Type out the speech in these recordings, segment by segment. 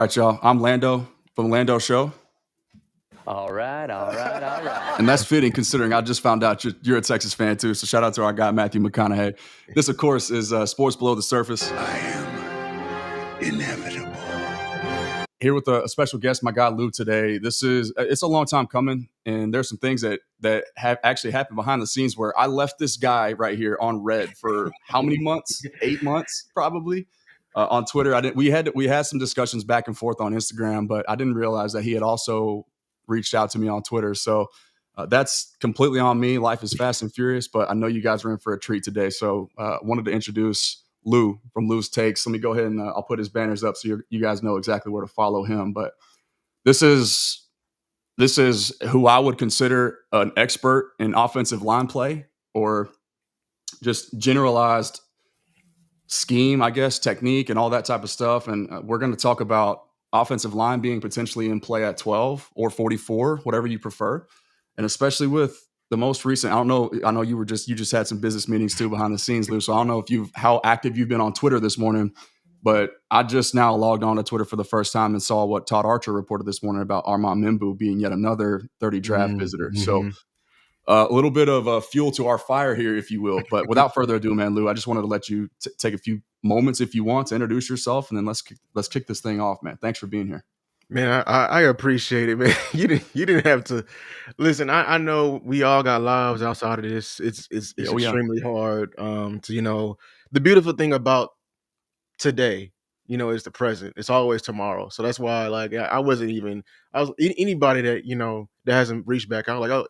All right, y'all. I'm Lando from TheLandoShow. All right. And that's fitting considering I just found out you're a Texas fan too. So shout out to our guy, Matthew McConaughey. This, of course, is Sports Below the Surface. I am inevitable. Here with a special guest, my guy Lou today. It's a long time coming, and there's some things that have actually happened behind the scenes where I left this guy right here on red for how many months? 8 months, probably. On Twitter, we had some discussions back and forth on Instagram, but I didn't realize that he had also reached out to me on Twitter. So that's completely on me. Life is fast and furious, but I know you guys are in for a treat today. So wanted to introduce Lou from Lou's Takes. Let me go ahead and I'll put his banners up so you guys know exactly where to follow him. But this is who I would consider an expert in offensive line play or just generalized scheme, I guess, technique and all that type of stuff. And we're going to talk about offensive line being potentially in play at 12 or 44, whatever you prefer. And especially with the most recent, I know you just had some business meetings too behind the scenes, Lou. So I don't know how active you've been on Twitter this morning, but I just now logged on to Twitter for the first time and saw what Todd Archer reported this morning about Armand Membu being yet another 30 draft visitor. So a little bit of fuel to our fire here, if you will. But without further ado, man, Lou, I just wanted to let you take a few moments, if you want, to introduce yourself, and then let's kick this thing off, man. Thanks for being here. Man, I appreciate it, man. You didn't have to listen. I know we all got lives outside of this. It's extremely hard. The beautiful thing about today, is the present. It's always tomorrow. So that's why, like, I was anybody that that hasn't reached back out. Like, oh,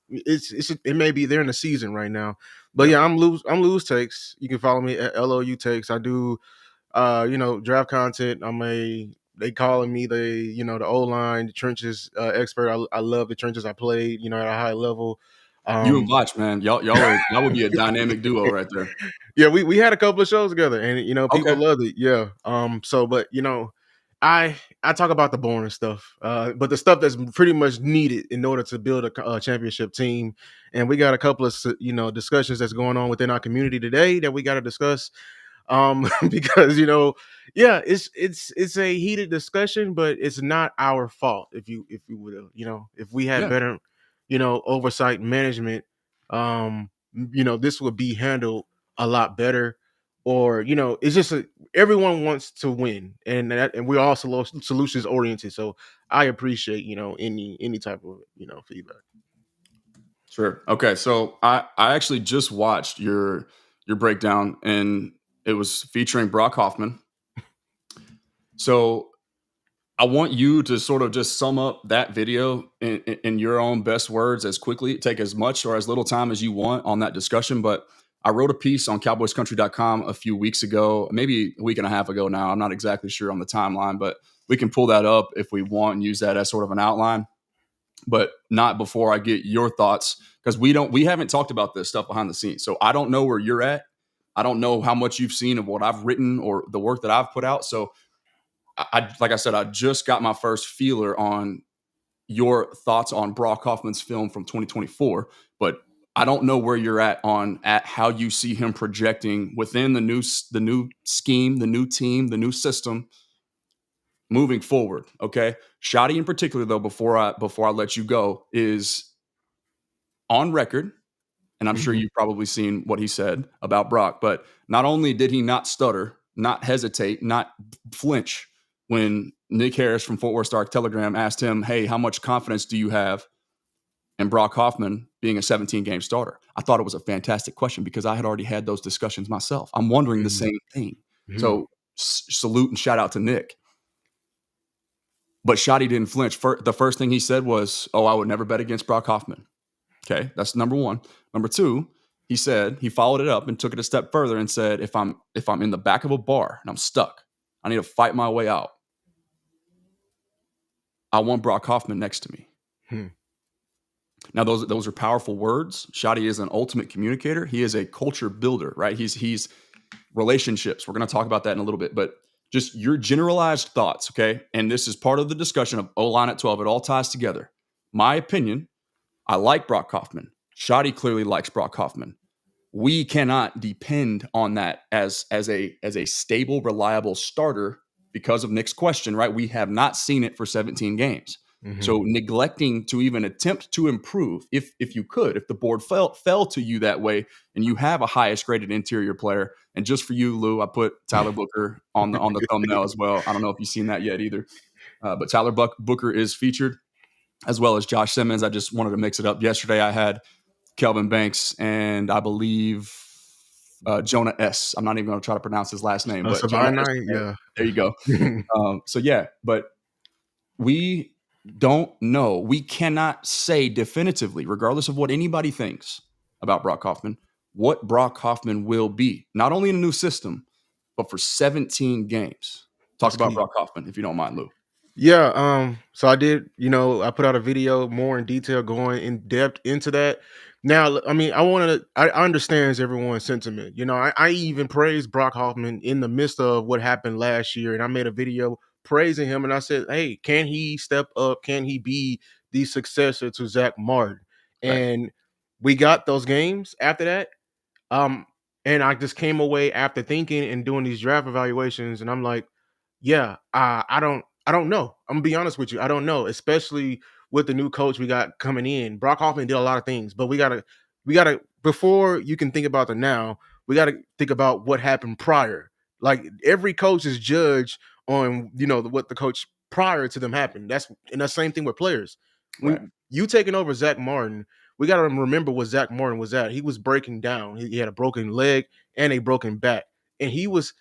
it may be they're in the season right now. But yeah, I'm Lou's Takes. You can follow me at LOU Takes. I do, draft content. They calling me the O-line, the trenches expert. I love the trenches. I played, at a high level. You and Botch, man, y'all would be a dynamic duo right there. Yeah, we had a couple of shows together, and people loved it. Yeah. But I talk about the boring stuff, but the stuff that's pretty much needed in order to build a championship team. And we got a couple of discussions that's going on within our community today that we got to discuss. Because it's a heated discussion, but it's not our fault if you will. If we had better oversight management, this would be handled a lot better. Or it's just everyone wants to win, and we're all solutions oriented. So I appreciate any type of feedback. Sure. Okay. So I actually just watched your breakdown, and it was featuring Brock Hoffman. So I want you to sort of just sum up that video in your own best words as quickly. Take as much or as little time as you want on that discussion. But I wrote a piece on cowboyscountry.com a few weeks ago, maybe a week and a half ago now. I'm not exactly sure on the timeline, but we can pull that up if we want and use that as sort of an outline. But not before I get your thoughts, because we haven't talked about this stuff behind the scenes. So I don't know where you're at. I don't know how much you've seen of what I've written or the work that I've put out. So like I said, I just got my first feeler on your thoughts on Brock Hoffman's film from 2024, but I don't know where you're at how you see him projecting within the new scheme, the new team, the new system moving forward. Okay. Schotty in particular, though, before I let you go, is on record. And I'm sure you've probably seen what he said about Brock, but not only did he not stutter, not hesitate, not flinch when Nick Harris from Fort Worth Star-Telegram asked him, hey, how much confidence do you have in Brock Hoffman being a 17-game starter? I thought it was a fantastic question because I had already had those discussions myself. I'm wondering the same thing. So salute and shout out to Nick. But Schotty didn't flinch. The first thing he said was, I would never bet against Brock Hoffman. Okay, that's number one. Number two, he followed it up and took it a step further and said, if I'm in the back of a bar and I'm stuck, I need to fight my way out, I want Brock Hoffman next to me. Now, those are powerful words. Schotty is an ultimate communicator. He is a culture builder, right? He's relationships. We're going to talk about that in a little bit, but just your generalized thoughts, okay? And this is part of the discussion of O-line at 12. It all ties together. My opinion, I like Brock Hoffman. Schotty clearly likes Brock Hoffman. We cannot depend on that as a stable, reliable starter because of Nick's question, right? We have not seen it for 17 games. Mm-hmm. So neglecting to even attempt to improve, if you could, if the board fell to you that way, and you have a highest graded interior player, and just for you, Lou, I put Tyler Booker on the thumbnail as well. I don't know if you've seen that yet either, but Tyler Booker is featured, as well as Josh Simmons. I just wanted to mix it up. Yesterday, I had Kelvin Banks and I believe Jonah S. I'm not even going to try to pronounce his last name, but Savaiinaea, yeah. There you go. So yeah, but we don't know. We cannot say definitively, regardless of what anybody thinks about Brock Hoffman, what Brock Hoffman will be, not only in a new system, but for 17 games. Talk about Brock Hoffman, if you don't mind, Lou. Yeah, so I did, I put out a video more in detail going in depth into that. Now, I mean, I understand everyone's sentiment. I even praised Brock Hoffman in the midst of what happened last year, and I made a video praising him, and I said, hey, can he step up? Can he be the successor to Zach Martin? Right. And we got those games after that. And I just came away after thinking and doing these draft evaluations, and I'm like, yeah, I don't know. I'm gonna be honest with you. I don't know, especially with the new coach we got coming in. Brock Hoffman did a lot of things, but we gotta before you can think about the now, we gotta think about what happened prior. Like every coach is judged on what the coach prior to them happened. That's the same thing with players. Right. When you taking over Zach Martin, we gotta remember what Zach Martin was at. He was breaking down. He had a broken leg and a broken back, and he was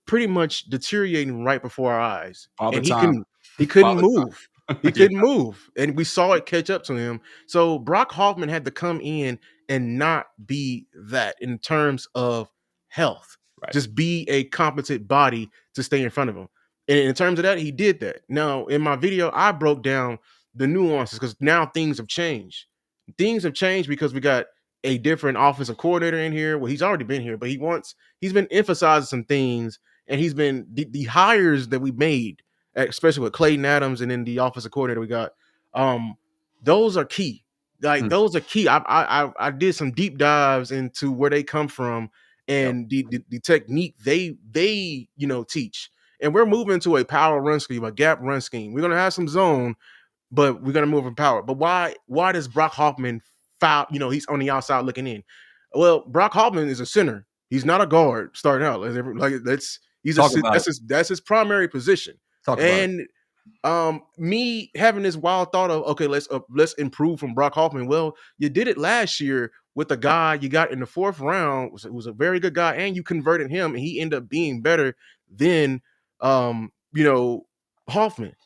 pretty much deteriorating right before our eyes. And he couldn't move. He couldn't move. And we saw it catch up to him. So Brock Hoffman had to come in and not be that in terms of health. Right. Just be a competent body to stay in front of him. And in terms of that, he did that. Now, in my video, I broke down the nuances because now things have changed. Things have changed because we got a different offensive coordinator in here. Well, he's already been here, but he's been emphasizing some things, and he's been the hires that we made, especially with Clayton Adams and then the offensive coordinator we got. Those are key. Like those are key. I did some deep dives into where they come from and the technique they teach. And we're moving to a power run scheme, a gap run scheme. We're gonna have some zone, but we're gonna move in power. But why does Brock Hoffman foul? He's on the outside looking in. Well, Brock Hoffman is a center. He's not a guard starting out. That's his primary position. Me having this wild thought of, okay, let's improve from Brock Hoffman. Well, you did it last year with the guy you got in the 4th round, who was a very good guy, and you converted him, and he ended up being better than Hoffman.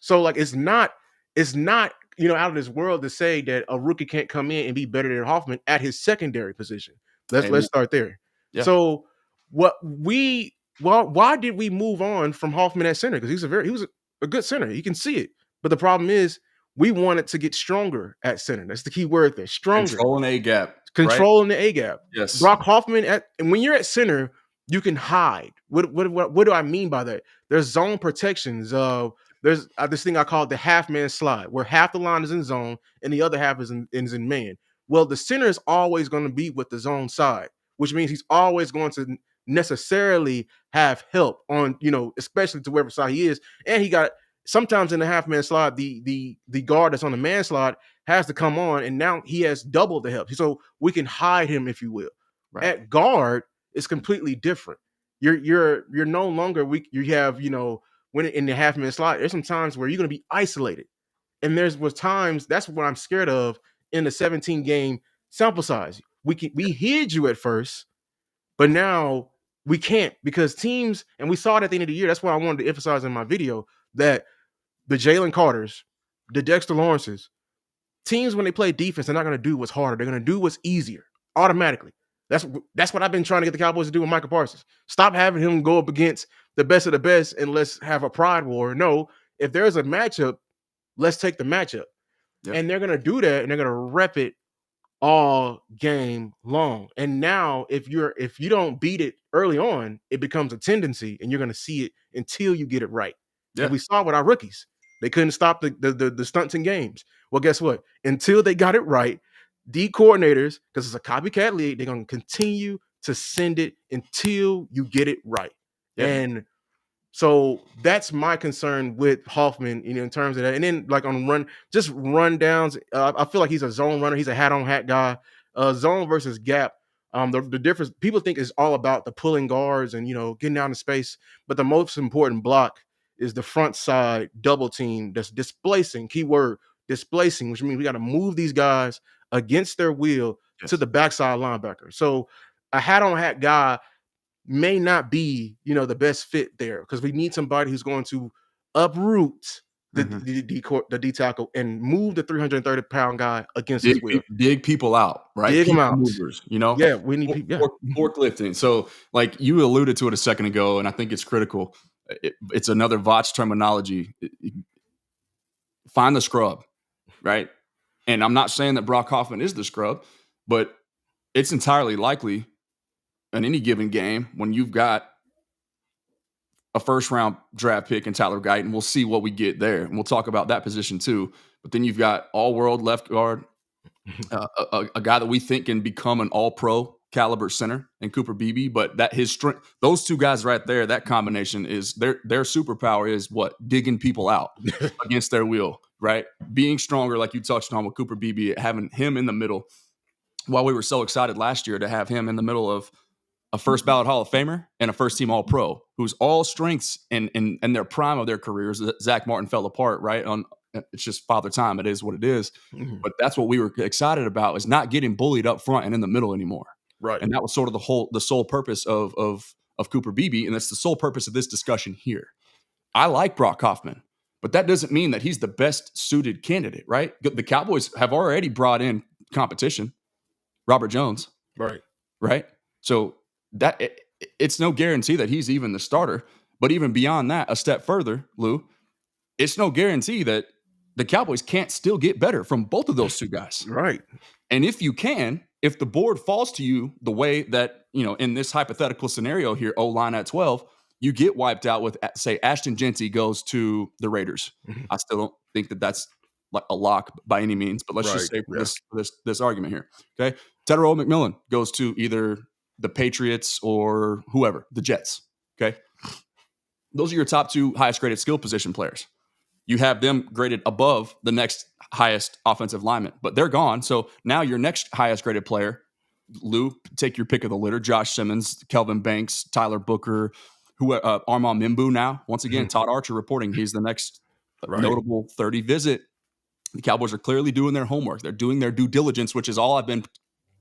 So like it's not out of this world to say that a rookie can't come in and be better than Hoffman at his secondary position. Let's start there. Yeah. So why did we move on from Hoffman at center? Because he was a good center. You can see it. But the problem is we wanted to get stronger at center. That's the key word there. Stronger. Controlling the A gap. Controlling the A gap. Yes. Brock Hoffman and when you're at center, you can hide. What do I mean by that? There's zone protections. There's this thing I call the half-man slide, where half the line is in zone and the other half is in man. Well, the center is always going to be with the zone side, which means he's always going to necessarily have help on, especially to wherever side he is. And he got sometimes in the half-man slide, the guard that's on the man slide has to come on, and now he has double the help. So we can hide him, if you will. Right. At guard, it's completely different. You're no longer you have, when in the half-man slide, there's some times where you're going to be isolated. And was times, that's what I'm scared of in the 17 game sample size. We hid you at first, but now we can't, because teams, and we saw it at the end of the year. That's why I wanted to emphasize in my video that the Jalen Carters, the Dexter Lawrences, teams, when they play defense, they're not going to do what's harder. They're going to do what's easier automatically. That's what I've been trying to get the Cowboys to do with Michael Parsons. Stop having him go up against the best of the best and let's have a pride war. No, if there's a matchup, let's take the matchup. Yep. And they're going to do that, and they're going to rep it all game long. And now if you don't beat it early on, it becomes a tendency, and you're going to see it until you get it right. Yeah. And we saw with our rookies. They couldn't stop the stunts in games. Well, guess what? Until they got it right, the coordinators, because it's a copycat league, they're going to continue to send it until you get it right. Yeah. And So that's my concern with Hoffman, in terms of that. And then like on run downs, I feel like he's a zone runner. He's a hat on hat guy. Zone versus gap. The difference, people think is all about the pulling guards and getting down to space, but the most important block is the front side double team that's displacing. Keyword displacing, which means we got to move these guys against their will to the backside linebacker. So a hat on hat guy may not be, the best fit there, because we need somebody who's going to uproot the D tackle and move the 330-pound guy against his will. Dig people out, right? Dig people them out. movers, Yeah, we need people. Forklifting. So, like you alluded to it a second ago, and I think it's critical. It's another Vach terminology. Find the scrub, right? And I'm not saying that Brock Hoffman is the scrub, but it's entirely likely in any given game when you've got a first-round draft pick in Tyler Guyton, we'll see what we get there, and we'll talk about that position too. But then you've got all-world left guard, a guy that we think can become an all-pro caliber center in Cooper Beebe, but that his strength, those two guys right there, that combination is their superpower is what? Digging people out against their will, right? Being stronger, like you touched on with Cooper Beebe, having him in the middle. While we were so excited last year to have him in the middle of a first ballot Hall of Famer and a first team All Pro, who's all strengths in their prime of their careers. Zach Martin fell apart, right? It's just father time. It is what it is. Mm-hmm. But that's what we were excited about, is not getting bullied up front and in the middle anymore. Right. And that was sort of the sole purpose of Cooper Beebe. And that's the sole purpose of this discussion here. I like Brock Hoffman, but that doesn't mean that he's the best suited candidate, right? The Cowboys have already brought in competition. Robert Jones. Right. So that it's no guarantee that he's even the starter. But even beyond that, a step further, Lou, it's no guarantee that the Cowboys can't still get better from both of those two guys. Right. And if the board falls to you the way that, in this hypothetical scenario here, O-line at 12, you get wiped out with, say, Ashton Jeanty goes to the Raiders. Mm-hmm. I still don't think that that's like a lock by any means, but let's just say for this argument here. Okay. Tetairoa McMillan goes to either the Patriots or whoever, the Jets. Okay. Those are your top two highest graded skill position players. You have them graded above the next highest offensive lineman, but they're gone. So now your next highest graded player, Lou, take your pick of the litter, Josh Simmons, Kelvin Banks, Tyler Booker, Armand Mimbu now. Once again, Todd Archer reporting he's the next notable 30 visit. The Cowboys are clearly doing their homework. They're doing their due diligence, which is all I've been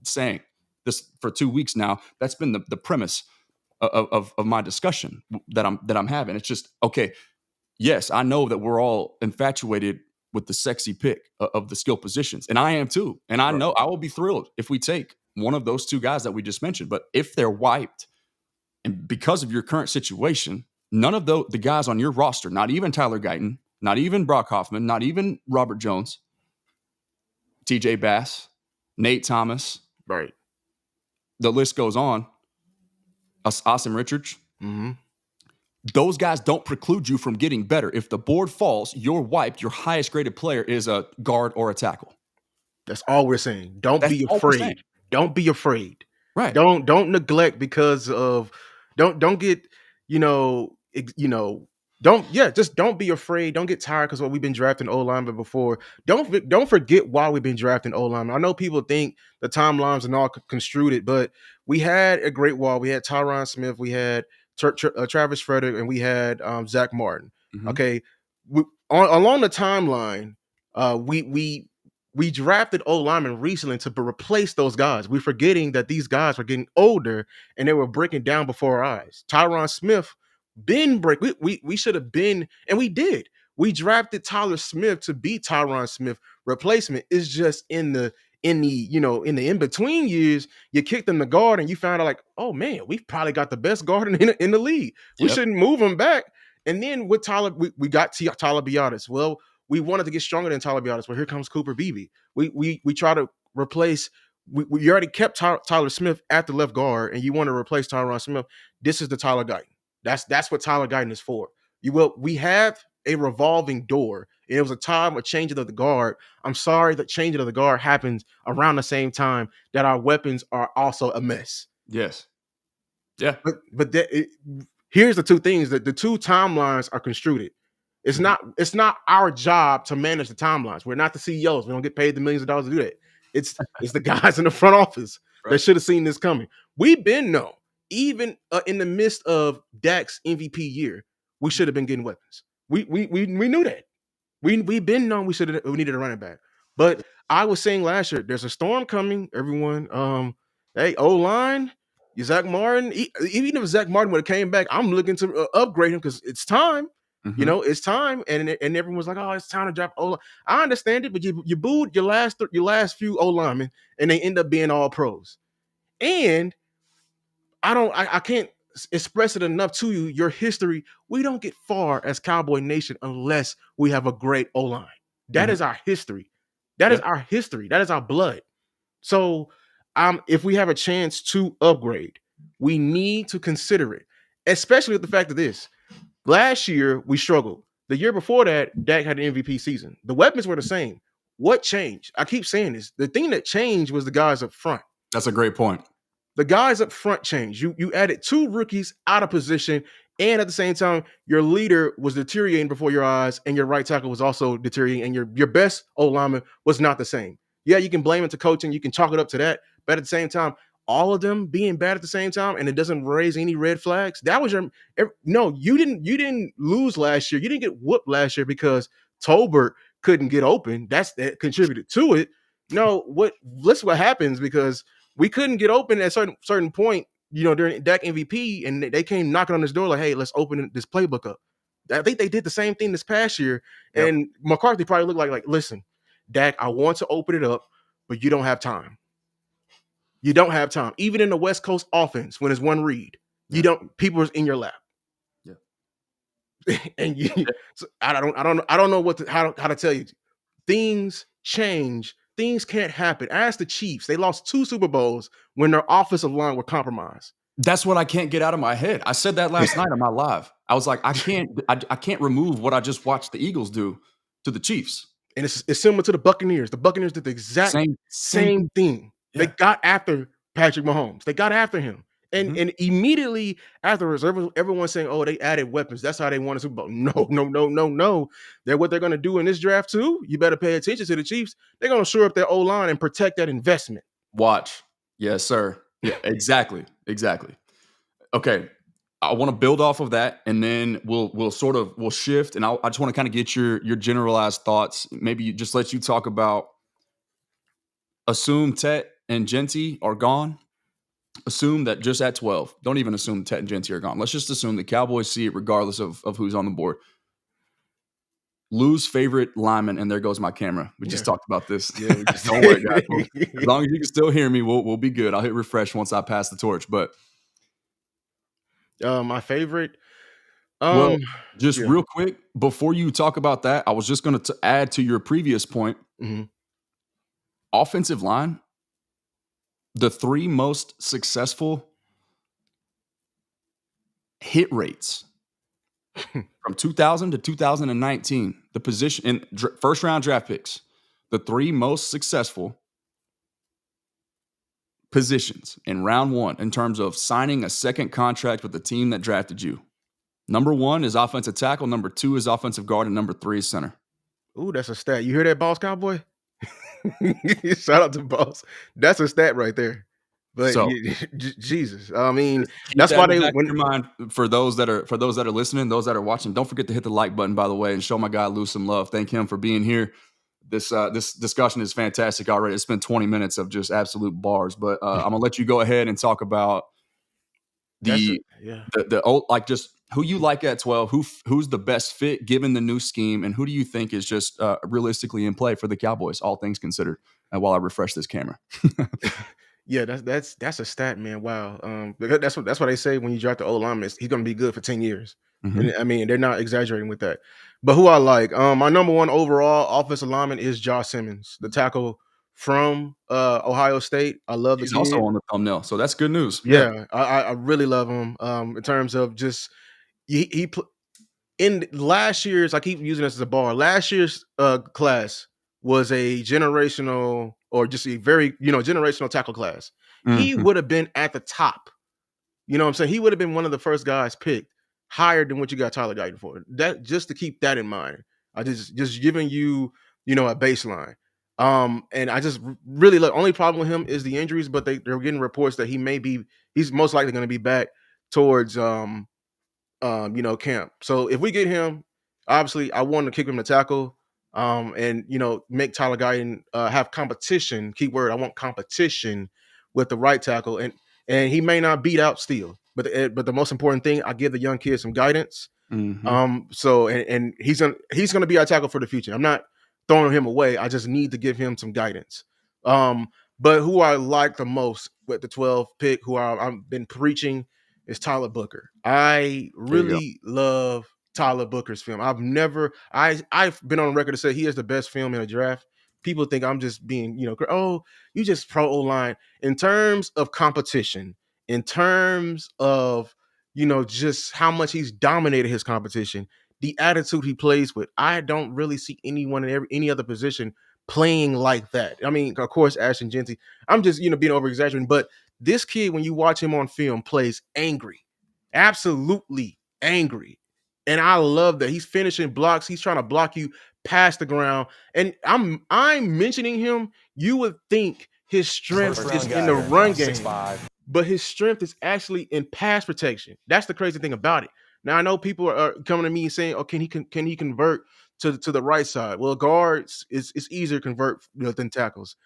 saying this for 2 weeks now. That's been the premise of my discussion that I'm having. It's just, okay, yes, I know that we're all infatuated with the sexy pick of the skill positions, and I am too. And I know I will be thrilled if we take one of those two guys that we just mentioned. But if they're wiped, and because of your current situation, none of the guys on your roster, not even Tyler Guyton, not even Brock Hoffman, not even Robert Jones, TJ Bass, Nate Thomas. Right. The list goes on. Asim Richards. Mm-hmm. Those guys don't preclude you from getting better. If the board falls, you're wiped. Your highest graded player is a guard or a tackle. That's all we're saying. Don't be afraid. Don't be afraid. Right. Don't neglect because of don't get, just don't be afraid. Don't get tired because we've been drafting O-linemen before. Don't forget why we've been drafting O-linemen. I know people think the timelines and all construed it, but we had a great wall. We had Tyron Smith, we had Travis Frederick, and we had Zach Martin. Mm-hmm. Okay, along the timeline, we drafted O-linemen recently to replace those guys. We're forgetting that these guys were getting older and they were breaking down before our eyes. Tyron Smith we should have been, and we did. We drafted Tyler Smith to be Tyron Smith replacement. It's just in the in-between years, you kicked them to guard and you found out like, oh man, we've probably got the best guard in the league. We shouldn't move him back. And then with Tyler, we got Tyler Biadasz. Well, we wanted to get stronger than Tyler Biadasz. Well, here comes Cooper Beebe. We try to replace. We already kept Tyler Smith at the left guard, and you want to replace Tyron Smith. This is the Tyler Guyton. That's what Tyler Guyton is for. We have a revolving door. And it was a time of changing of the guard. I'm sorry that changing of the guard happens around the same time that our weapons are also a mess. Yes. Yeah. But here's the two things that the two timelines are construed. It's not our job to manage the timelines. We're not the CEOs. We don't get paid the millions of dollars to do that. It's the guys in the front office that should have seen this coming. We've been known, even in the midst of Dak's MVP year, we should have been getting weapons. We knew that. We've been known we needed a running back. But I was saying last year, there's a storm coming. Everyone, hey, O-line, Zach Martin. Even if Zach Martin would have came back, I'm looking to upgrade him because it's time. Mm-hmm. You know, it's time, and everyone was like, "Oh, it's time to drop O-line." I understand it, but you booed your last few O-linemen, and they end up being all pros. And I can't express it enough to you. Your history, we don't get far as Cowboy Nation unless we have a great O-line. That is our history. That is our history. That is our blood. So, if we have a chance to upgrade, we need to consider it, especially with the fact of this. Last year, we struggled. The year before that, Dak had an MVP season. The weapons were the same. What changed? I keep saying this. The thing that changed was the guys up front. That's a great point. The guys up front changed. You added two rookies out of position, and at the same time, your leader was deteriorating before your eyes, and your right tackle was also deteriorating, and your best O-lineman was not the same. Yeah, you can blame it to coaching. You can chalk it up to that. But at the same time, all of them being bad at the same time, and it doesn't raise any red flags. That was you didn't lose last year. You didn't get whooped last year because Tolbert couldn't get open. That contributed to it. No, what happens because we couldn't get open at a certain point, during Dak MVP, and they came knocking on this door like, hey, let's open this playbook up. I think they did the same thing this past year, and McCarthy probably looked like, listen, Dak, I want to open it up, but you don't have time. You don't have time. Even in the West Coast offense, when it's one read, people are in your lap. Yeah. And so I don't know how to tell you. Things change. Things can't happen. Ask the Chiefs. They lost 2 Super Bowls when their offensive line were compromised. That's what I can't get out of my head. I said that last night on my live. I was like, I can't remove what I just watched the Eagles do to the Chiefs. And it's similar to the Buccaneers. The Buccaneers did the exact same thing. Yeah. They got after Patrick Mahomes. They got after him. And immediately afterwards, everyone's saying, oh, they added weapons. That's how they won a Super Bowl. No. They're what they're going to do in this draft too. You better pay attention to the Chiefs. They're going to shore up their O-line and protect that investment. Watch. Yes, sir. Yeah, exactly. Okay. I want to build off of that, and then we'll shift, and I just want to kind of get your generalized thoughts. Maybe just let you talk about, assume Tet and Genty are gone. Assume that just at 12. Don't even assume Tet and Genty are gone. Let's just assume the Cowboys see it regardless of who's on the board. Lose favorite lineman, and there goes my camera. We just talked about this. Yeah, don't worry, guys. As long as you can still hear me, we'll be good. I'll hit refresh once I pass the torch. But my favorite. Real quick before you talk about that, I was just going to add to your previous point. Mm-hmm. Offensive line. The 3 most successful hit rates from 2000 to 2019, the position in first round draft picks, the 3 most successful positions in round 1 in terms of signing a second contract with the team that drafted you. Number 1 is offensive tackle. Number 2 is offensive guard. And number 3 is center. Ooh, that's a stat. You hear that, Boss Cowboy? Shout out to Boss. That's a stat right there. But Jesus, I mean, that's why they. When your mind for those that are listening, those that are watching, don't forget to hit the like button, by the way, and show my guy Lou some love. Thank him for being here. This discussion is fantastic already. It's been 20 minutes of just absolute bars, but I'm gonna let you go ahead and talk about the old, like, just who you like at 12, who's the best fit given the new scheme, and who do you think is just realistically in play for the Cowboys, all things considered. And while I refresh this camera. Yeah, that's a stat, man. Wow. That's what they say when you draft the old lineman. He's going to be good for 10 years. Mm-hmm. And, I mean, they're not exaggerating with that. But who I like, my number 1 overall offensive lineman is Josh Simmons, the tackle from Ohio State. I love He's also on the thumbnail, so that's good news. Yeah. I really love him. In terms of just in last year's, I keep using this as a bar. Last year's class was a generational, or just a very, generational tackle class. Mm-hmm. He would have been at the top. You know what I'm saying? He would have been one of the first guys picked. higher than what you got Tyler Guyton for. That just to keep that in mind. I just giving you, a baseline. And I just really look. Only problem with him is the injuries, but they're getting reports that he's most likely going to be back towards camp. So if we get him, obviously I want to kick him to tackle, and make Tyler Guyton have competition. Keyword: I want competition with the right tackle, and he may not beat out Steele, but the most important thing, I give the young kid some guidance. So and he's gonna be our tackle for the future. I'm not throwing him away. I just need to give him some guidance. But who I like the most with the 12th pick, who I've been preaching, is Tyler Booker. I really love Tyler Booker's film. I've been on record to say he is the best film in a draft. People think I'm just being, oh, you just pro O-line. In terms of competition, in terms of, just how much he's dominated his competition, the attitude he plays with, I don't really see anyone in any other position playing like that. I mean, of course, Ashton Genty. I'm just, being over exaggerating, but this kid, when you watch him on film, plays angry, absolutely angry. And I love that he's finishing blocks. He's trying to block you past the ground. And I'm mentioning him. You would think his strength is in the run game, 6'5", but his strength is actually in pass protection. That's the crazy thing about it. Now I know people are coming to me saying, "Oh, can he convert to the right side?" Well, guards it's easier to convert than tackles.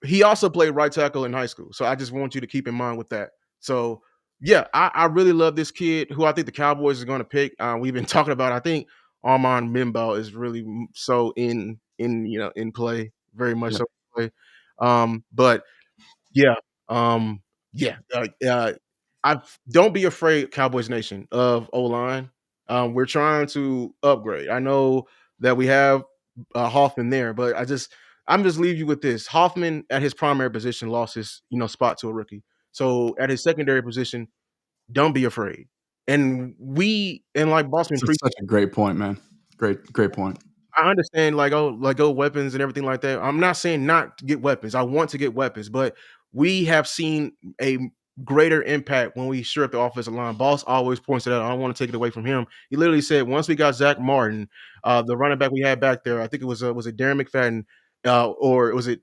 He also played right tackle in high school, so I just want you to keep in mind with that. So yeah, I really love this kid who I think the Cowboys are going to pick. We've been talking about. I think Armand Mimbo is really so in play, very much so in play. But yeah, I don't be afraid, Cowboys Nation, of O-line. We're trying to upgrade. I know that we have Hoffman there, but I'm just leave you with this. Hoffman at his primary position lost his spot to a rookie. So at his secondary position, don't be afraid. And like Bossman, That's such a great point, man. Great point. I understand like weapons and everything like that. I'm not saying not to get weapons. I want to get weapons, but we have seen a greater impact when we shore up the offensive line. Boss always points it out. I don't want to take it away from him. He literally said once we got Zach Martin, the running back we had back there, I think it was it Darren McFadden, or was it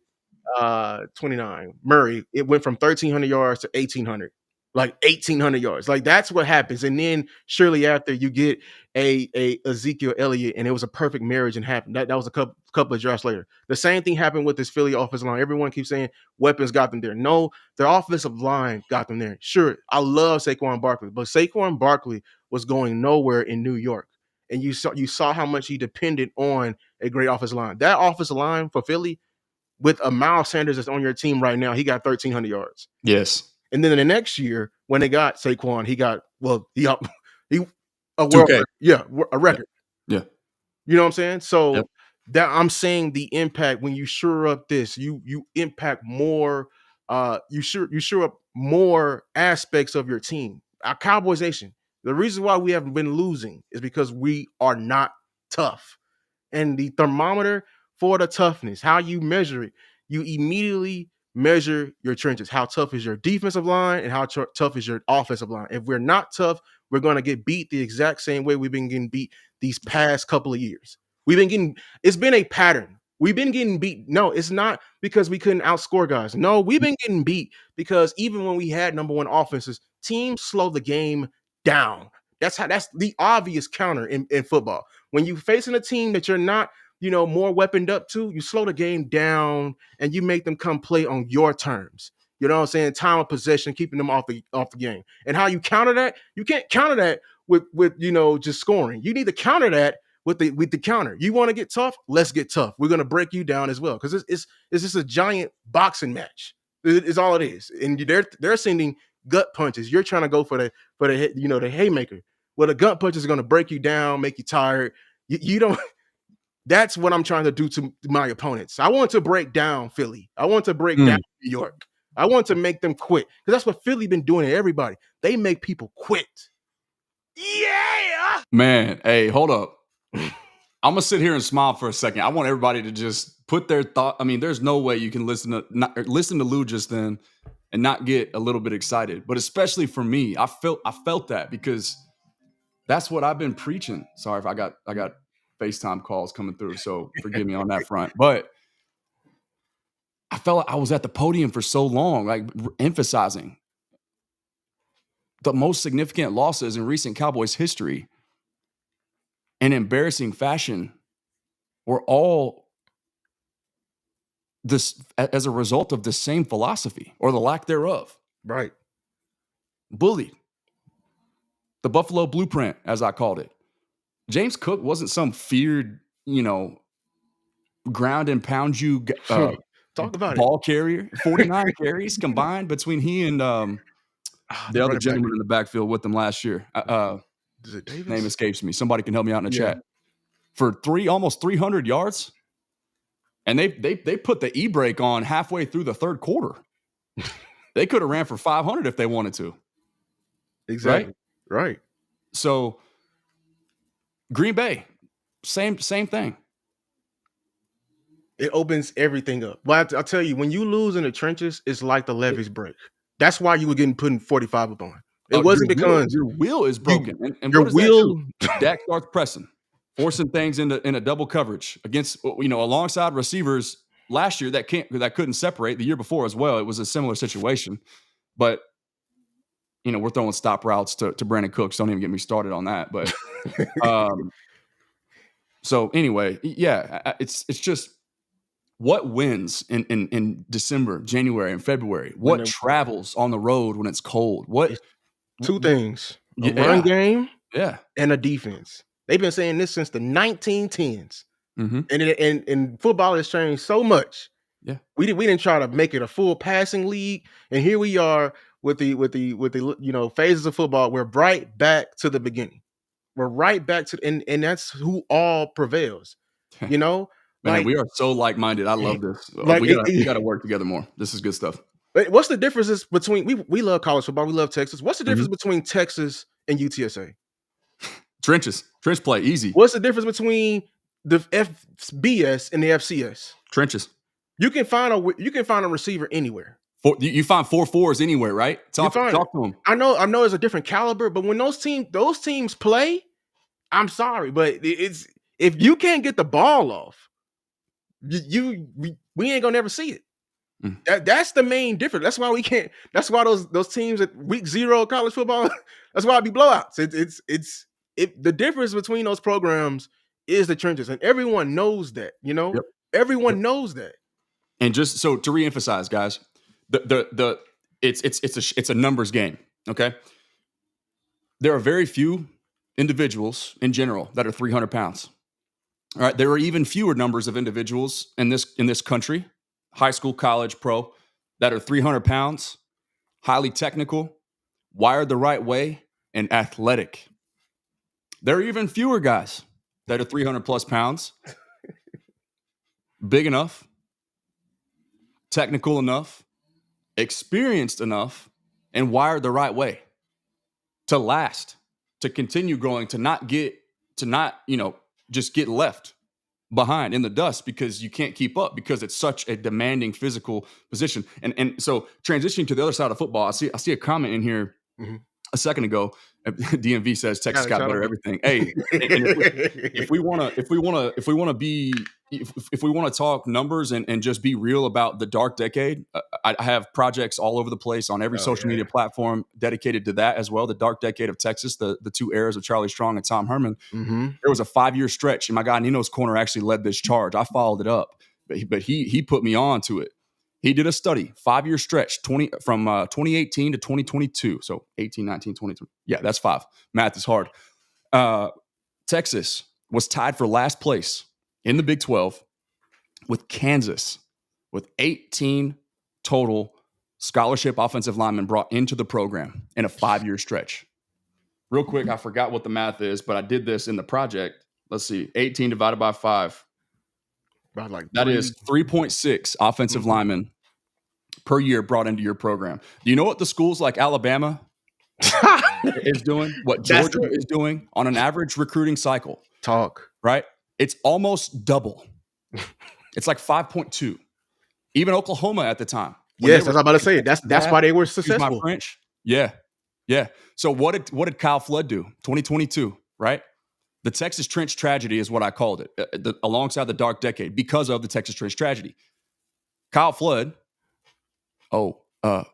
29 Murray? It went from 1,300 yards to 1,800. Like 1,800 yards. Like that's what happens. And then surely after you get a Ezekiel Elliott, and it was a perfect marriage and happened. That was a couple of drafts later. The same thing happened with this Philly offensive line. Everyone keeps saying weapons got them there. No, their offensive line got them there. Sure, I love Saquon Barkley, but Saquon Barkley was going nowhere in New York. And you saw how much he depended on a great offensive line. That offensive line for Philly, with a Miles Sanders that's on your team right now, he got 1,300 yards. Yes. And then in the next year, when they got Saquon, he got a world a record. Yeah. You know what I'm saying? So that I'm saying the impact when you shore up this, you impact more, you shore up more aspects of your team. Our Cowboys Nation, the reason why we haven't been losing is because we are not tough. And the thermometer for the toughness, how you measure it, you immediately measure your trenches. How tough is your defensive line and how tough is your offensive line? If we're not tough, we're going to get beat the exact same way we've been getting beat these past couple of years. It's been a pattern. We've been getting beat. No, it's not because we couldn't outscore guys. No, we've been getting beat because even when we had number one offenses, teams slow the game down. That's the obvious counter in football. When you're facing a team that you're not more weaponed up to, you slow the game down and you make them come play on your terms. You know what I'm saying? Time of possession, keeping them off the game. And how you counter that? You can't counter that with just scoring. You need to counter that with the counter. You want to get tough? Let's get tough. We're gonna break you down as well because it's just a giant boxing match. It's all it is. And they're sending gut punches. You're trying to go for the haymaker. Well, the gut punch is gonna break you down, make you tired. You don't. That's what I'm trying to do to my opponents. I want to break down Philly. I want to break down New York. I want to make them quit because that's what Philly been doing to everybody. They make people quit. Yeah, man. Hey, hold up. I'm gonna sit here and smile for a second. I want everybody to just put their thought. I mean, there's no way you can listen to Lou just then and not get a little bit excited. But especially for me, I felt that because that's what I've been preaching. Sorry if I got FaceTime calls coming through, so forgive me on that front. But I felt like I was at the podium for so long, like emphasizing the most significant losses in recent Cowboys history in embarrassing fashion were all this as a result of the same philosophy or the lack thereof. Right. Bullied. The Buffalo Blueprint, as I called it. James Cook wasn't some feared, ground and pound you Talk about ball carrier. 49 carries combined between he and the other gentleman in the backfield with them last year. Is it Davis? Name escapes me. Somebody can help me out in the chat. For almost 300 yards. And they put the e-brake on halfway through the third quarter. They could have ran for 500 if they wanted to. Exactly. Right. So Green Bay, same thing. It opens everything up. But I'll tell you, when you lose in the trenches, it's like the levees break. That's why you were getting put in 45 up on. It wasn't because your wheel is broken. And your what does wheel that do? Dak starts pressing, forcing things in a double coverage against alongside receivers last year that couldn't separate. The year before as well, it was a similar situation. But we're throwing stop routes to Brandon Cooks. Don't even get me started on that. But so anyway, yeah, it's just what wins in December, January, and February. What travels on the road when it's cold? What two things: a run game, and a defense. They've been saying this since the 1910s, and football has changed so much. Yeah, we didn't try to make it a full passing league, and here we are with the phases of football. We're right back to the beginning. We're right back to and that's who all prevails. Man, we are so like-minded. I love this. We got to work together more. This is good stuff. What's the differences between we love college football, we love Texas. What's the difference between Texas and UTSA? Trench play, easy. What's the difference between the FBS and the FCS? Trenches. You can find a receiver anywhere. You find 4.4s anywhere, right? Talk to them. I know it's a different caliber, but when those teams play, I'm sorry, but it's if you can't get the ball off, we ain't gonna never see it. That's the main difference. That's why we can't. That's why those teams at week 0 of college football. That's why it be blowouts. The difference between those programs is the trenches, and everyone knows that. Everyone knows that. And just so to reemphasize, guys, it's a numbers game. Okay, there are very few individuals in general that are 300 pounds. All right, there are even fewer numbers of individuals in this country, high school, college, pro, that are 300 pounds, highly technical, wired the right way, and athletic. There are even fewer guys that are 300 plus pounds, big enough, technical enough, experienced enough, and wired the right way to last, to continue growing, to not just get left behind in the dust because you can't keep up because it's such a demanding physical position. And so transitioning to the other side of football, I see a comment in here a second ago. DMV says Texas got better everything. Hey, if we want to talk numbers and just be real about the dark decade, I have projects all over the place on every social media platform dedicated to that as well. The dark decade of Texas, the two eras of Charlie Strong and Tom Herman. There was a 5-year stretch, and my guy Nino's Corner actually led this charge. I followed it up, but he put me on to it. He did a study, 5-year stretch, from 2018 to 2022. So 18, 19, 20. Yeah, that's 5. Math is hard. Texas was tied for last place in the Big 12 with Kansas, with 18 total scholarship offensive linemen brought into the program in a 5-year stretch. Real quick, I forgot what the math is, but I did this in the project. Let's see, 18 divided by 5. That is 3.6 offensive linemen per year brought into your program. Do you know what the schools like Alabama is doing? What Georgia is doing on an average recruiting cycle? Right? It's almost double. It's like 5.2. Even Oklahoma at the time Yes, that's what I'm about to say. That's why they were successful. My French. Yeah. So what did Kyle Flood do? 2022, right? The Texas Trench Tragedy is what I called it, alongside the Dark Decade, because of the Texas Trench Tragedy. Kyle Flood, the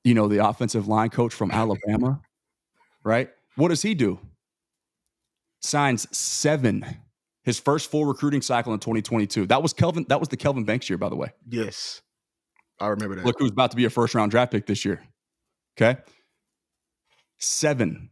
offensive line coach from Alabama, right? What does he do? Signs 7. His first full recruiting cycle in 2022. That was the Kelvin Banks year, by the way. Yes. I remember that. Look who's about to be a first-round draft pick this year. Okay? 7.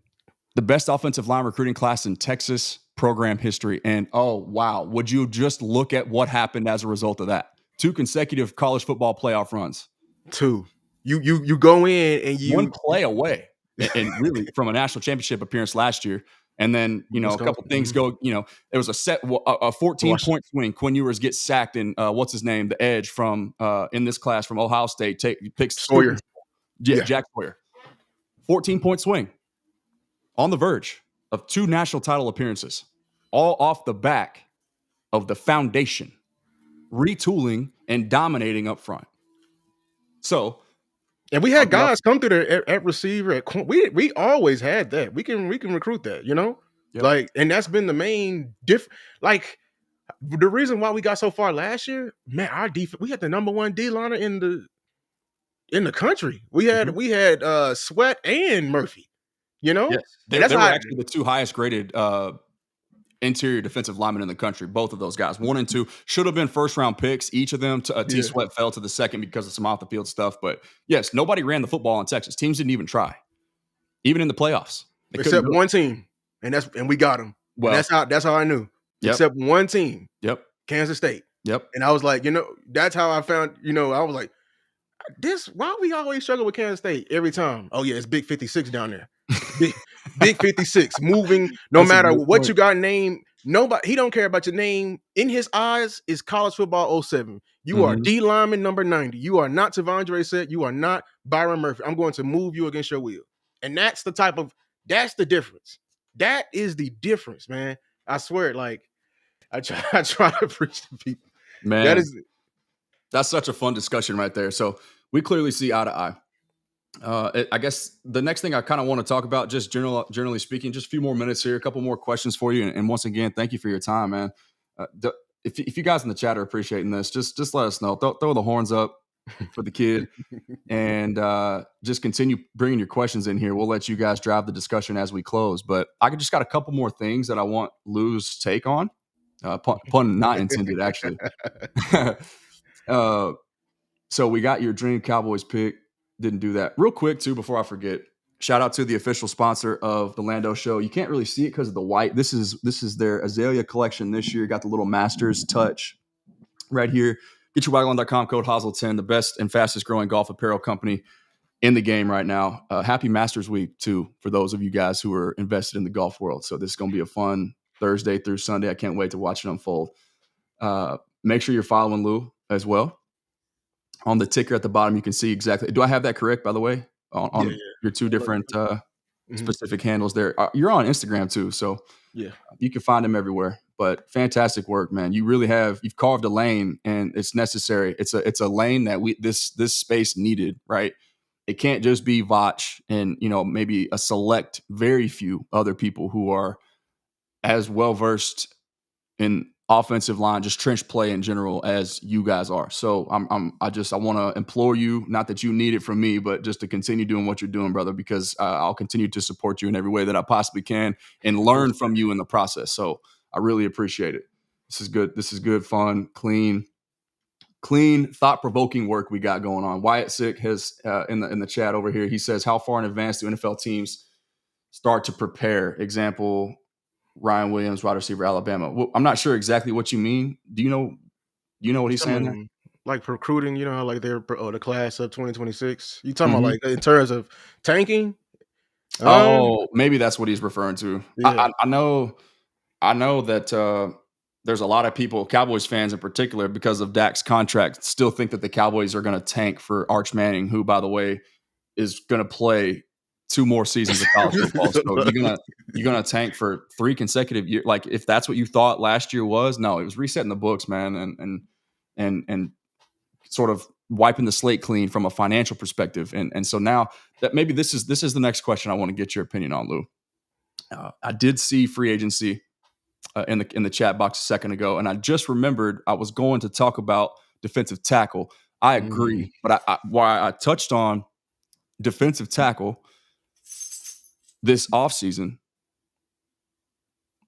The best offensive line recruiting class in Texas program history. And, oh, wow. Would you just look at what happened as a result of that? 2 consecutive college football playoff runs. 2. You go in and you... 1 play away. And really, from a national championship appearance last year. And then, a couple things go, there was a 14-point swing. Quinn Ewers gets sacked, and what's his name? The edge from in this class from Ohio State picks Sawyer. Jack Sawyer. 14-point swing on the verge of 2 national title appearances, all off the back of the foundation, retooling and dominating up front. So, and we had guys come through there at receiver. We always had that. We can recruit that, Yep. Like, and that's been the main like the reason why we got so far last year. Man, our defense, we had the number 1 D-liner in the country. We had Sweat and Murphy. Yes. They were actually the 2 highest graded interior defensive linemen in the country. Both of those guys, 1 and 2, should have been first-round picks. Each of them, T. Sweat fell to the second because of some off-the-field stuff. But yes, nobody ran the football in Texas. Teams didn't even try, even in the playoffs. Except one team, and we got them. Well, that's how I knew. Yep. Except one team. Yep. Kansas State. Yep. And I was like, that's how I found. I was like, why we always struggle with Kansas State every time? Oh yeah, it's Big 56 down there. Big 56 moving no matter what point. You got named. Nobody, he don't care about your name. In his eyes is college football 07. You are D lineman number 90. You are not Tavondre said. You are not Byron Murphy. I'm going to move you against your will. And that's the difference. That is the difference, man. I swear, like I try to preach to people. Man, that's such a fun discussion right there. So we clearly see eye to eye. I guess the next thing I kind of want to talk about, just generally speaking, just a few more minutes here, a couple more questions for you. And once again, thank you for your time, man. If you guys in the chat are appreciating this, just let us know. Throw the horns up for the kid and just continue bringing your questions in here. We'll let you guys drive the discussion as we close. But I just got a couple more things that I want Lou's take on. Pun not intended, actually. So we got your dream Cowboys pick. Didn't do that. Real quick, too, before I forget, shout out to the official sponsor of the Lando Show. You can't really see it because of the white. This is their Azalea collection this year. Got the little Masters touch right here. GetYourWagon.com, code HOSL10, the best and fastest growing golf apparel company in the game right now. Happy Masters Week, too, for those of you guys who are invested in the golf world. So this is going to be a fun Thursday through Sunday. I can't wait to watch it unfold. Make sure you're following Lou as well. On the ticker at the bottom, you can see exactly. Do I have that correct, by the way? On your 2 different specific handles there. You're on Instagram too, so you can find them everywhere. But fantastic work, man. You really have. You've carved a lane, and it's necessary. It's a lane that this space needed, right? It can't just be Vach and maybe a select, very few other people who are as well versed in offensive line, just trench play in general, as you guys are. So I want to implore you, not that you need it from me, but just to continue doing what you're doing, brother, because I'll continue to support you in every way that I possibly can and learn from you in the process. So I really appreciate it. This is good. This is good, fun, clean, thought-provoking work we got going on. Wyatt Sick has in the chat over here. He says, how far in advance do NFL teams start to prepare? Example, Ryan Williams, wide receiver, Alabama. Well, I'm not sure exactly what you mean. Do you know what he's saying there? Like recruiting, like they're the class of 2026. You talking about like in terms of tanking? Maybe that's what he's referring to. Yeah. I know that there's a lot of people, Cowboys fans in particular, because of Dak's contract, still think that the Cowboys are going to tank for Arch Manning, who, by the way, is going to play 2 more seasons of college football. So you're gonna tank for 3 consecutive years. Like, if that's what you thought last year was, no, it was resetting the books, man, and sort of wiping the slate clean from a financial perspective. And so now that maybe this is the next question I want to get your opinion on, Lou. I did see free agency in the chat box a second ago, and I just remembered I was going to talk about defensive tackle. I agree, but why I touched on defensive tackle this offseason,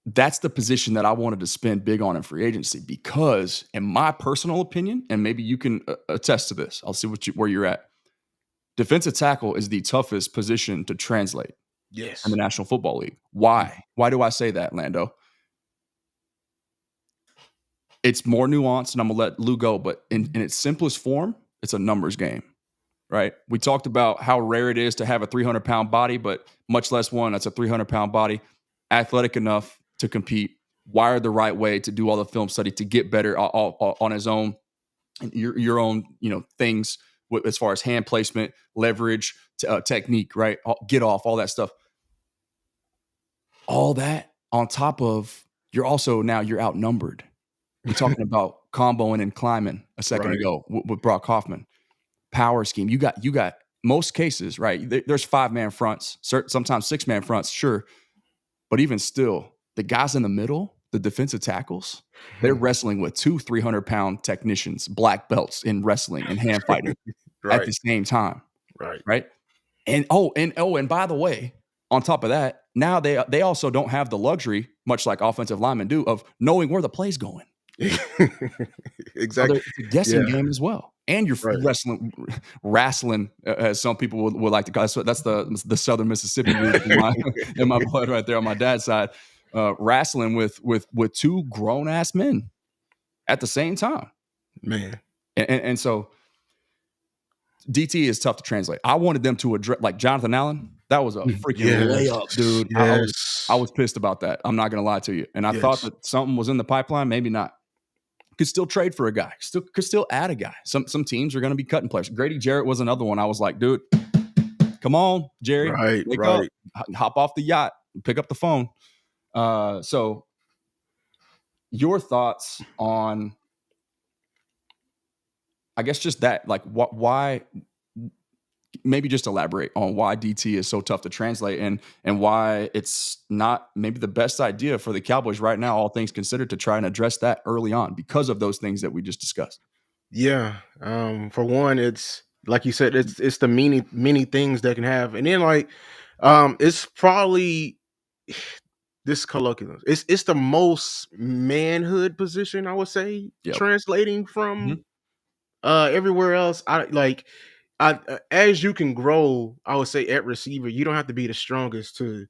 that's the position that I wanted to spend big on in free agency because, in my personal opinion, and maybe you can attest to this, I'll see where you're at. Defensive tackle is the toughest position to translate in the National Football League. Why? Why do I say that, Lando? It's more nuanced, and I'm going to let Lou go, but in its simplest form, it's a numbers game, right? We talked about how rare it is to have a 300-pound body, but much less one that's a 300-pound body, athletic enough to compete, wired the right way to do all the film study, to get better on his own, your own, things as far as hand placement, leverage, technique, right? Get off, all that stuff. All that on top of you're outnumbered. We're talking about comboing and climbing a second ago with Brock Hoffman. Power scheme. You got most cases, right? There's 5-man fronts, sometimes 6-man fronts, sure. But even still, the guys in the middle, the defensive tackles, they're wrestling with 2 300-pound technicians, black belts in wrestling and hand fighting at the same time. Right. And by the way, on top of that, now they also don't have the luxury, much like offensive linemen do, of knowing where the play's going. Exactly. So it's a guessing game as well. And you're wrestling, as some people would like to call it. That's the Southern Mississippi in my blood right there on my dad's side. Wrestling with 2 grown-ass men at the same time. Man. And so DT is tough to translate. I wanted them to address, like Jonathan Allen. That was a freaking layup, dude. Yes. I was pissed about that. I'm not going to lie to you. And I thought that something was in the pipeline. Maybe not. Could still trade for a guy. Could still add a guy. Some teams are going to be cutting players. Grady Jarrett was another one. I was like, dude, come on, Jerry. Wake up. Hop off the yacht. Pick up the phone. So your thoughts on, I guess, just that, like, why, maybe just elaborate on why DT is so tough to translate and why it's not maybe the best idea for the Cowboys right now, all things considered, to try and address that early on because of those things that we just discussed. Yeah. For one, it's like you said, it's the many things that can have. And then it's probably this colloquial. It's the most manhood position, I would say, translating from everywhere else. As you can grow, I would say at receiver, you don't have to be the strongest to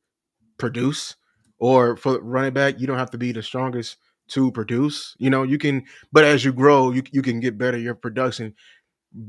produce, or for running back, you don't have to be the strongest to produce. You can, but as you grow, you can get better your production.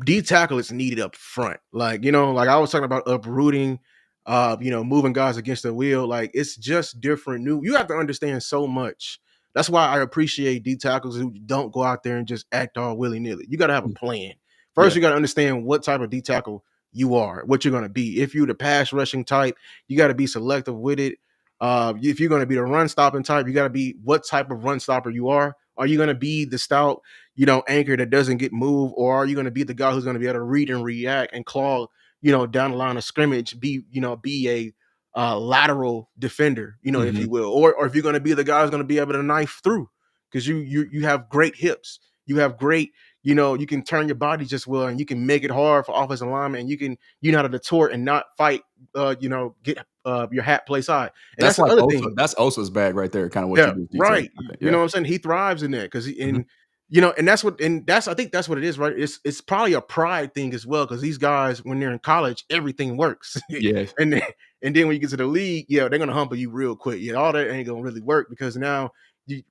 D tackle is needed up front. Like I was talking about uprooting, moving guys against the wheel. Like, it's just different. You have to understand so much. That's why I appreciate D tackles who don't go out there and just act all willy-nilly. You got to have a plan. First, you got to understand what type of D tackle you are, what you're going to be. If you're the pass rushing type, you got to be selective with it. If you're going to be the run stopping type, you got to be what type of run stopper you are. Are you going to be the stout, anchor that doesn't get moved, or are you going to be the guy who's going to be able to read and react and claw, down the line of scrimmage, be a lateral defender, if you will, or if you're going to be the guy who's going to be able to knife through, because you have great hips, you have great, you can turn your body just well, and you can make it hard for offensive linemen, and you can, know how to tort and not fight, get your hat placed high. And that's the other thing. That's Osa's bag right there, kind of what you do. Right. You know what I'm saying? He thrives in that because and I think that's what it is, right? It's probably a pride thing as well, because these guys, when they're in college, everything works. Yes. and then when you get to the league, they're gonna humble you real quick. All that ain't gonna really work, because now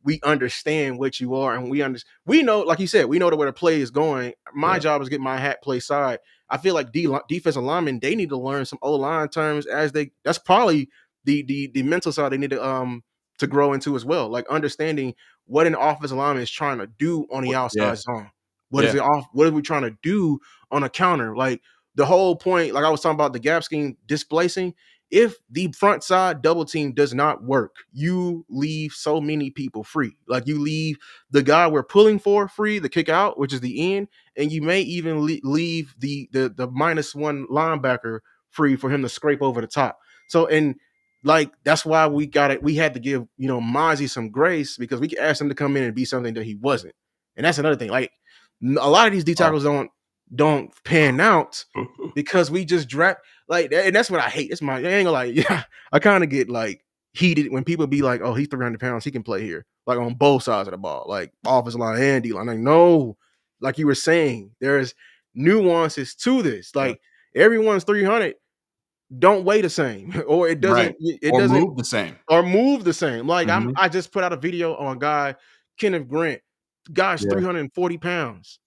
we understand what you are, and we know, like you said, we know where the play is going. My job is get my hat play side. I feel like defensive linemen, they need to learn some O-line terms that's probably the mental side they need to grow into as well. Like understanding what an offensive lineman is trying to do on the outside zone. What are we trying to do on a counter? Like the whole point, like I was talking about the gap scheme displacing, if the front side double team does not work, you leave so many people free. Like you leave the guy we're pulling for free, the kick out, which is the end, and you may even leave the -1 linebacker free for him to scrape over the top. So, and like that's why we got it. We had to give Mozzie some grace because we could ask him to come in and be something that he wasn't. And that's another thing. Like a lot of these D tackles don't pan out because we just draft like, and that's what I hate. It's my I ain't gonna like, yeah, I kind of get like heated when people be like, oh, he's 300 pounds, he can play here, like on both sides of the ball, like offensive line and D line. Like, no, like you were saying, there's nuances to this. Like everyone's 300 don't weigh the same, or it doesn't, it or doesn't move the same, or move the same. Like Mhm. I just put out a video on a guy, Kenneth Grant. Guy's 340 pounds.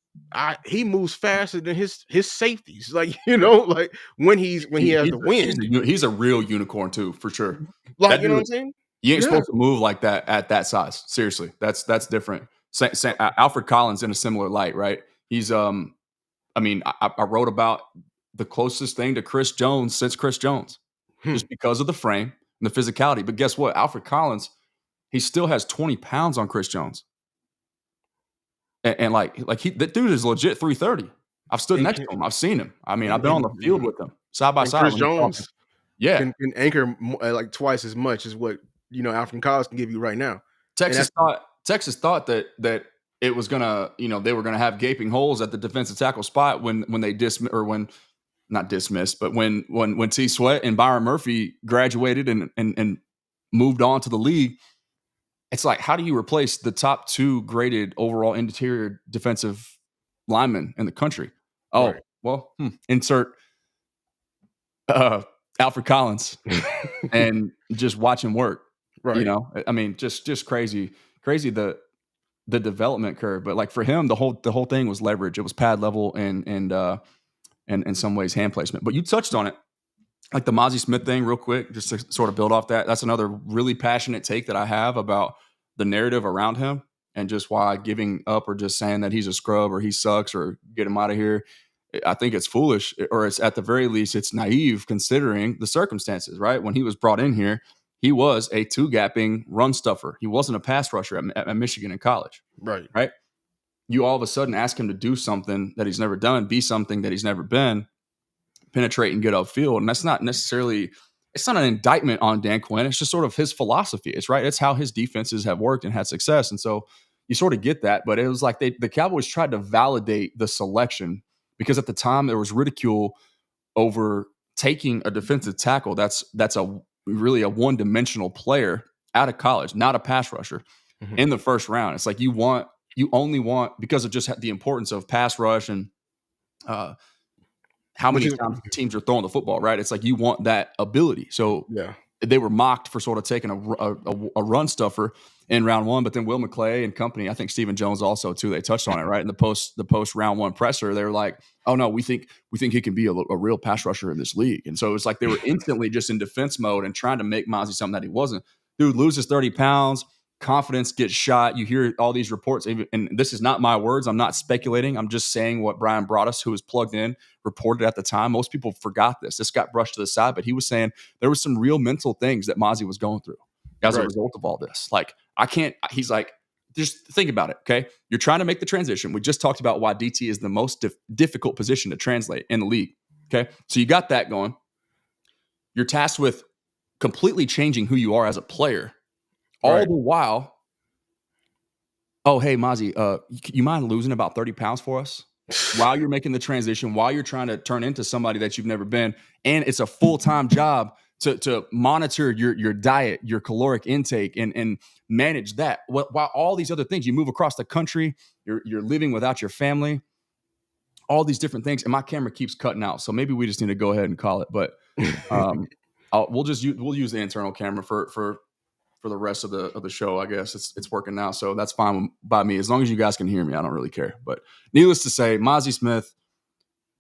He moves faster than his safeties. Like, like when he has the wind. He's a real unicorn too, for sure. Like, That you know what dude, I'm saying? you ain't Yeah. supposed to move like that at that size. Seriously, that's different. Alfred Collins in a similar light, right? He's I mean, I wrote about the closest thing to Chris Jones since Chris Jones, just because of the frame and the physicality. But guess what? Alfred Collins, he still has 20 pounds on Chris Jones. And that dude is legit 330. I've stood next to him. I've seen him. I mean, I've been on the field with him side by and side. Chris when he's talking. Jones Yeah. can anchor like twice as much as what Alfred Collins can give you right now. Texas thought that it was gonna, they were gonna have gaping holes at the defensive tackle spot when they not dismissed, but when T Sweat and Byron Murphy graduated and moved on to the league. It's like, how do you replace the top 2 graded overall interior defensive linemen in the country? Oh, right. Well, insert Alfred Collins and just watch him work. Right. I mean, just crazy the development curve. But like for him, the whole thing was leverage. It was pad level and in some ways hand placement. But you touched on it, like the Mozzie Smith thing, real quick, just to sort of build off that. That's another really passionate take that I have about the narrative around him and just why giving up or just saying that he's a scrub or he sucks or get him out of here. I think it's foolish, or it's at the very least, it's naive considering the circumstances, right? When he was brought in here, he was a 2-gapping run stuffer. He wasn't a pass rusher at Michigan in college. Right. You all of a sudden ask him to do something that he's never done, be something that he's never been, penetrate and get upfield. And that's not necessarily, it's not an indictment on Dan Quinn. It's just sort of his philosophy. It's right. It's how his defenses have worked and had success. And so you sort of get that, but it was like the Cowboys tried to validate the selection because at the time there was ridicule over taking a defensive tackle. That's really a one-dimensional player out of college, not a pass rusher in the first round. It's like you only want, because of just the importance of pass rush and how many times teams are throwing the football, right? It's like you want that ability. So they were mocked for sort of taking a run stuffer in round 1, but then Will McClay and company, I think Stephen Jones also too, they touched on it, right? In the post round 1 presser, they were like, oh no, we think he can be a real pass rusher in this league. And so it was like they were instantly just in defense mode and trying to make Mozzie something that he wasn't. Dude loses 30 pounds. Confidence gets shot. You hear all these reports, and this is not my words. I'm not speculating. I'm just saying what Brian Broaddus, who was plugged in, reported at the time. Most people forgot this. This got brushed to the side, but he was saying there was some real mental things that Mozzie was going through as a result of all this. Like, he's like, just think about it, okay? You're trying to make the transition. We just talked about why DT is the most difficult position to translate in the league, okay? So you got that going. You're tasked with completely changing who you are as a player. All the while, oh, hey, Mozzie, you mind losing about 30 pounds for us while you're making the transition, while you're trying to turn into somebody that you've never been? And it's a full-time job to monitor your diet, your caloric intake, and manage that. While all these other things, you move across the country, you're living without your family, all these different things. And my camera keeps cutting out, so maybe we just need to go ahead and call it. But we'll use the internal camera for the rest of the show. I guess it's working now, so that's fine by me. As long as you guys can hear me, I don't really care. But needless to say, Mozzie Smith,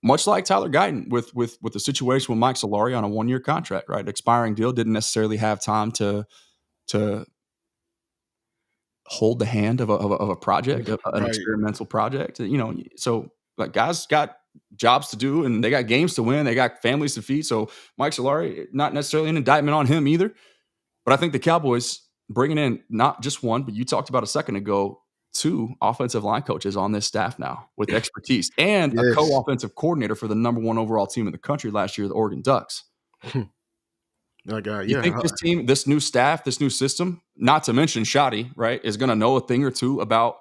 much like Tyler Guyton with the situation with Mike Solari on a 1-year contract, right? Expiring deal, didn't necessarily have time to hold the hand of a project, an experimental project. So like guys got jobs to do and they got games to win. They got families to feed. So Mike Solari, not necessarily an indictment on him either. But I think the Cowboys bringing in not just one, but you talked about a second ago, 2 offensive line coaches on this staff now with expertise and a co-offensive coordinator for the number 1 overall team in the country last year, the Oregon Ducks. You think this team, this new staff, this new system, not to mention Schotty, right, is going to know a thing or two about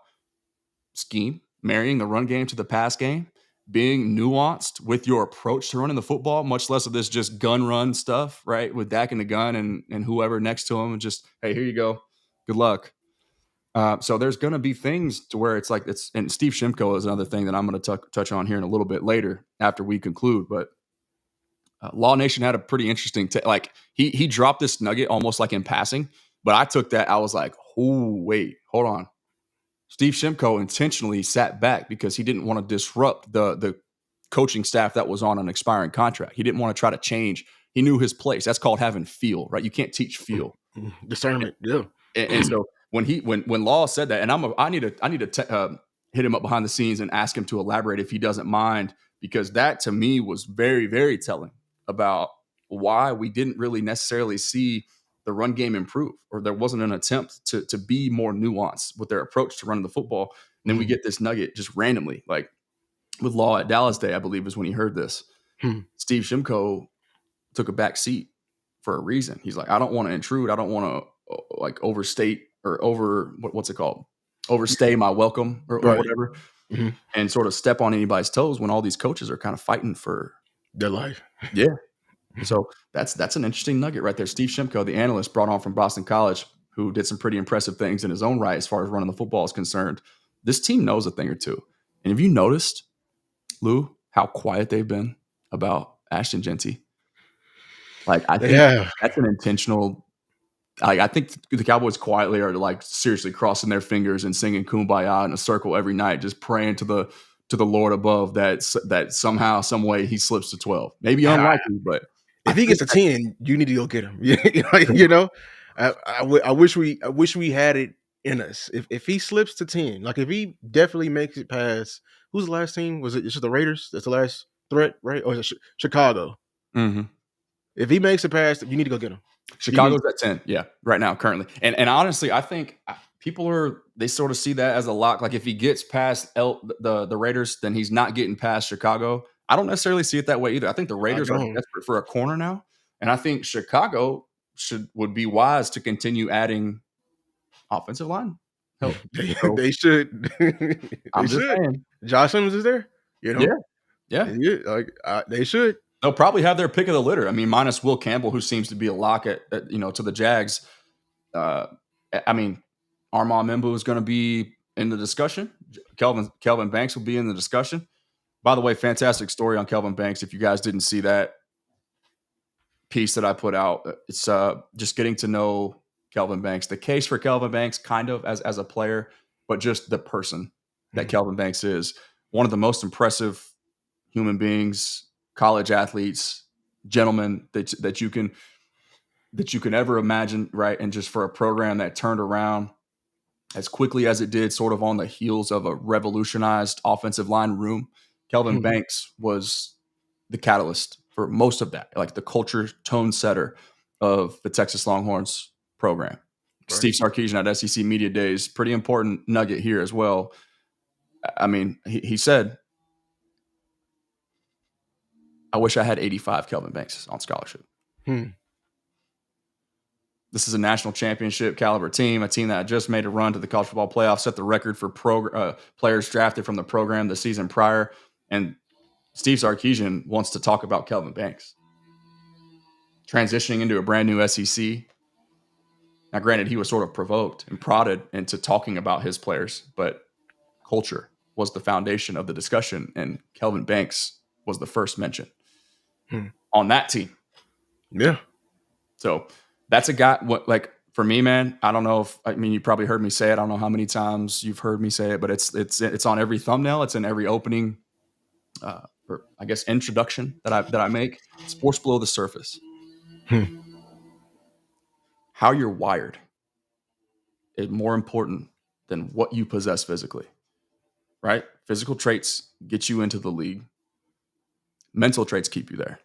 scheme, marrying the run game to the pass game, being nuanced with your approach to running the football, much less of this just gun run stuff, right, with Dak and the gun and whoever next to him and just, hey, here you go. Good luck. So there's going to be things to where it's like it's, and Steve Shimko is another thing that I'm going to touch on here in a little bit later after we conclude. But Law Nation had a pretty interesting, like he dropped this nugget almost like in passing, but I took that. I was like, oh, wait, hold on. Steve Shimko intentionally sat back because he didn't want to disrupt the coaching staff that was on an expiring contract. He didn't want to try to change. He knew his place. That's called having feel, right? You can't teach feel. Discernment, yeah. And so when Law said that, and I need to hit him up behind the scenes and ask him to elaborate if he doesn't mind, because that to me was very, very telling about why we didn't really necessarily see the run game improve, or there wasn't an attempt to be more nuanced with their approach to running the football. And then we get this nugget just randomly, like with Law at Dallas Day, I believe is when he heard this. Steve Shimko took a back seat for a reason. He's like, I don't want to intrude. I don't want to like overstate or what's it called? Overstay my welcome or whatever. And sort of step on anybody's toes when all these coaches are kind of fighting for their life. Yeah. So that's an interesting nugget right there. Steve Shimko, the analyst brought on from Boston College, who did some pretty impressive things in his own right as far as running the football is concerned. This team knows a thing or two. And have you noticed, Lou, how quiet they've been about Ashton Genty? Like, I think that's an intentional. I think the Cowboys quietly are like seriously crossing their fingers and singing Kumbaya in a circle every night, just praying to the Lord above that somehow, some way he slips to 12. Maybe unlikely, but if he gets to 10, you need to go get him. You know, I wish we had it in us. If he slips to 10, like if he definitely makes it past, who's the last team? Was it just the Raiders? That's the last threat, right? Or is it Chicago? Mm-hmm. If he makes it past, you need to go get him. Chicago's at 10, yeah, right now, currently. And honestly, I think people they sort of see that as a lock. Like if he gets past the Raiders, then he's not getting past Chicago. I don't necessarily see it that way either. I think the Raiders are desperate for a corner now. And I think Chicago would be wise to continue adding offensive line help. They should. I'm just saying. Josh Simmons is there. You know? Yeah. They should. They'll probably have their pick of the litter. I mean, minus Will Campbell, who seems to be a lock at to the Jags. I mean, Armand Membu is going to be in the discussion. Kelvin Banks will be in the discussion. By the way, fantastic story on Kelvin Banks. If you guys didn't see that piece that I put out, it's just getting to know Kelvin Banks. The case for Kelvin Banks, kind of as a player, but just the person that Kelvin Banks is. One of the most impressive human beings, college athletes, gentlemen that you can ever imagine, right? And just for a program that turned around as quickly as it did, sort of on the heels of a revolutionized offensive line room, Kelvin Banks was the catalyst for most of that, like the culture tone setter of the Texas Longhorns program. Right. Steve Sarkisian at SEC Media Days, pretty important nugget here as well. I mean, he said, I wish I had 85 Kelvin Banks on scholarship. This is a national championship caliber team, a team that just made a run to the college football playoff, set the record for players drafted from the program the season prior. And Steve Sarkisian wants to talk about Kelvin Banks transitioning into a brand new SEC. Now, granted, he was sort of provoked and prodded into talking about his players, but culture was the foundation of the discussion, and Kelvin Banks was the first mention on that team. Yeah. So that's a guy, for me, man, I don't know you probably heard me say it. I don't know how many times you've heard me say it, but it's on every thumbnail. It's in every opening, or I guess introduction that I make. Sports below the surface. How you're wired is more important than what you possess physically, right? Physical traits get you into the league. mental traits keep you there.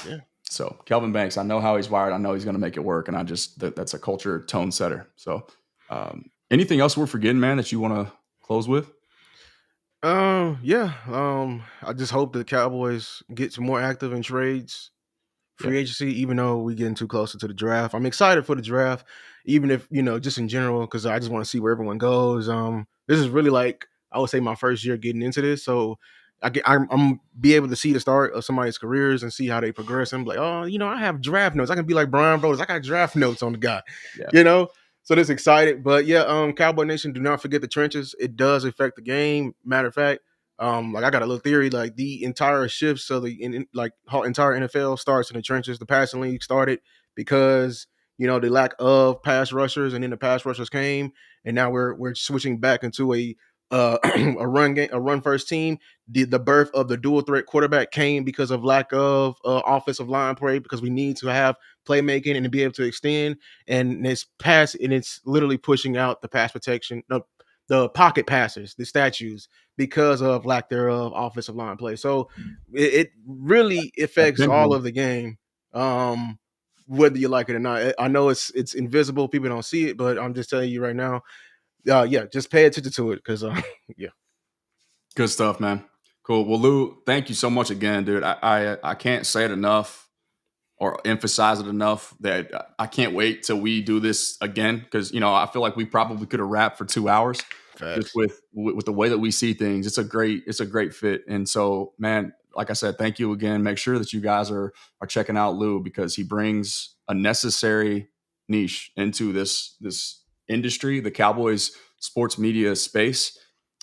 Yeah. So Kelvin Banks, I know how he's wired. I know he's going to make it work. And that's a culture tone setter. So anything else we're forgetting, man, that you want to close with? Yeah. I just hope the Cowboys get some more active in trades, free agency, even though we getting too closer to the draft. I'm excited for the draft, even if, just in general, because I just want to see where everyone goes. This is really like, I would say, my first year getting into this. So I'm be able to see the start of somebody's careers and see how they progress. And be like, oh, I have draft notes. I can be like Brian Brothers. I got draft notes on the guy, So this excited. But yeah, Cowboy Nation, do not forget the trenches. It does affect the game. Matter of fact, like I got a little theory, like the entire shift, so the entire NFL starts in the trenches. The passing league started because the lack of pass rushers, and then the pass rushers came, and now we're switching back into a a run first team. The birth of the dual threat quarterback came because of lack of offensive line play, because we need to have playmaking and to be able to extend, and it's literally pushing out the pass protection, the pocket passers, the statues, because of lack thereof offensive line play. So it really affects all of the game, whether you like it or not. I know it's invisible, people don't see it, but I'm just telling you right now, just pay attention to it, because yeah. Good stuff, man. Cool. Well, Lou, thank you so much again, dude. I can't say it enough or emphasize it enough that I can't wait till we do this again, because I feel like we probably could have wrapped for 2 hours. Facts. Just with the way that we see things. It's a great fit. And so, man, like I said, thank you again. Make sure that you guys are checking out Lou, because he brings a necessary niche into this industry, the Cowboys sports media space,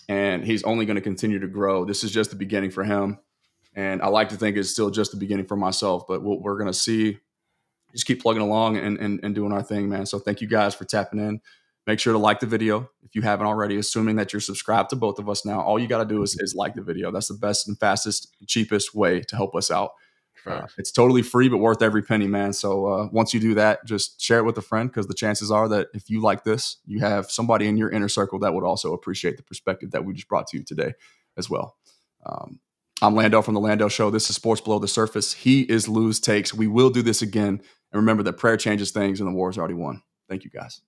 and he's only going to continue to grow. This is just the beginning for him, and I like to think it's still just the beginning for myself. But we're going to see. Just keep plugging along and doing our thing, man. So thank you guys for tapping in. Make sure to like the video if you haven't already, assuming that you're subscribed to both of us now. All you got to do is like the video. That's the best and fastest, cheapest way to help us out. It's totally free, but worth every penny, man. So once you do that, just share it with a friend, because the chances are that if you like this, you have somebody in your inner circle that would also appreciate the perspective that we just brought to you today as well. I'm Lando from The Lando Show. This is Sports Below the Surface. He is Lou's Takes. We will do this again. And remember that prayer changes things and the war is already won. Thank you, guys.